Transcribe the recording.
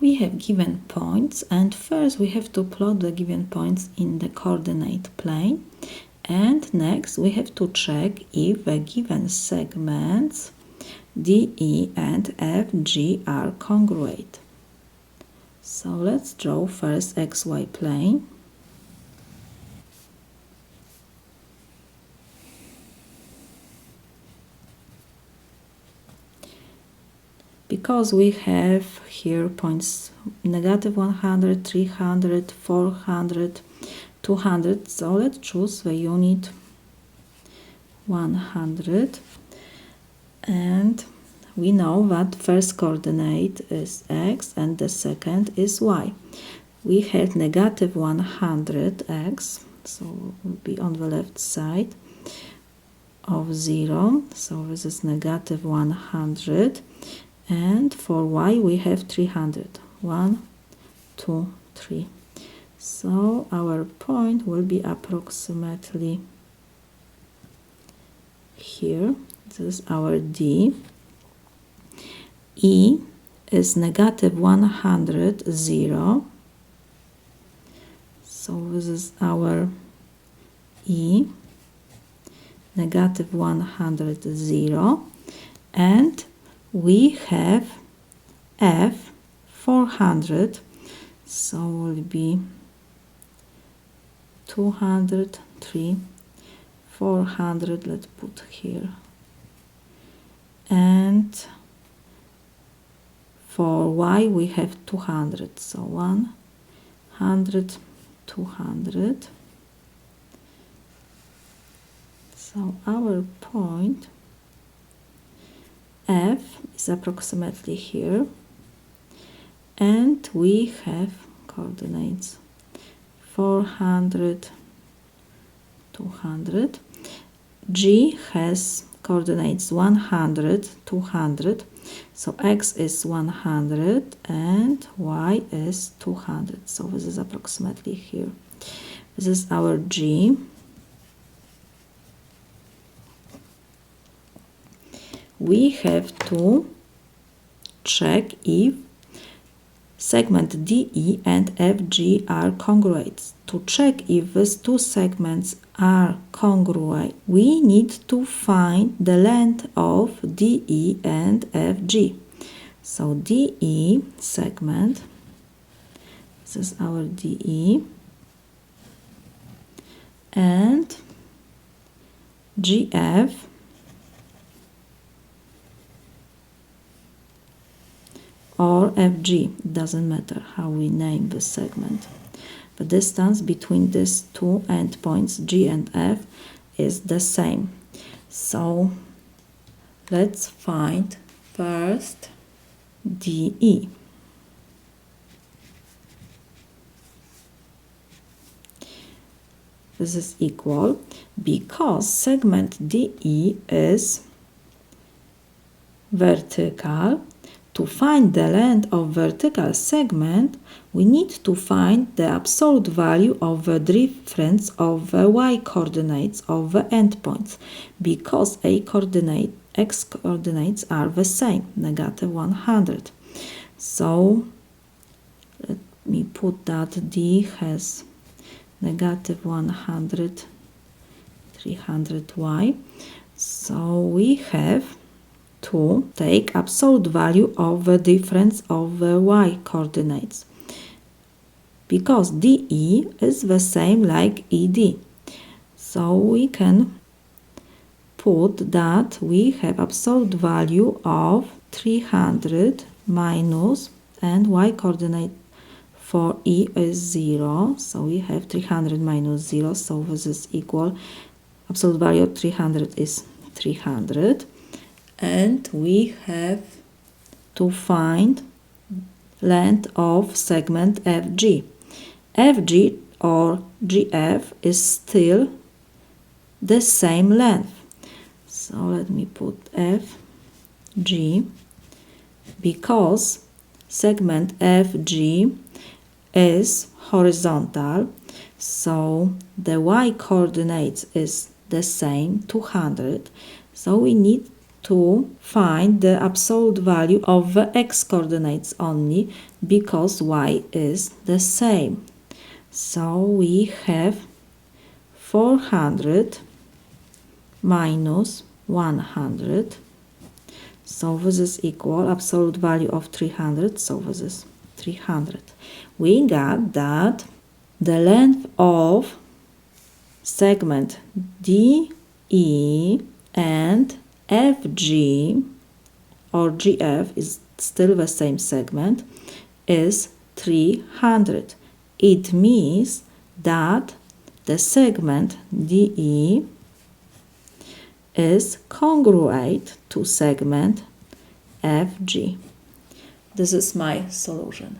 We have given points, and first we have to plot the given points in the coordinate plane, and next we have to check if the given segments DE and FG are congruent. So let's draw first XY plane. Because we have here points negative 100, 300, 400, 200, so let's choose the unit 100, and we know that first coordinate is x and the second is y. We have negative 100x, so it will be on the left side of 0, so this is negative 100. And for y we have 300. 1, 2, 3. So our point will be approximately here. This is our D. E is negative 100, 0. So this is our E. Negative 100, 0. And we have F 400, so will be 200, 3, 400, let's put here. And for Y we have 200, so 100, 200. So our point F is approximately here, and we have coordinates 400, 200. G has coordinates 100, 200, so X is 100 and Y is 200, so this is approximately here. This is our G. We have to check if segment DE and FG are congruent. To check if these two segments are congruent, we need to find the length of DE and FG. So DE segment, this is our DE, and GF or FG, doesn't matter how we name the segment. The distance between these two endpoints, G and F, is the same. So let's find first DE. This is equal because segment DE is vertical. To find the length of vertical segment, we need to find the absolute value of the difference of the y-coordinates of the endpoints, because a-coordinate, x-coordinates are the same, negative 100. So let me put that D has negative 100, 300y. So we have to take absolute value of the difference of the y-coordinates, because DE is the same like ED. So we can put that we have absolute value of 300 minus, and y-coordinate for E is 0, so we have 300 minus 0, so this is equal, absolute value of 300 is 300. And we have to find length of segment FG. FG or GF is still the same length. So let me put FG, because segment FG is horizontal, so the y coordinates is the same, 200. So we need to find the absolute value of the x-coordinates only, because y is the same. So we have 400 minus 100. So this is equal absolute value of 300. So this is 300. We got that the length of segment DE and FG, or GF is still the same segment, is 300. It means that the segment DE is congruent to segment FG. This is my solution.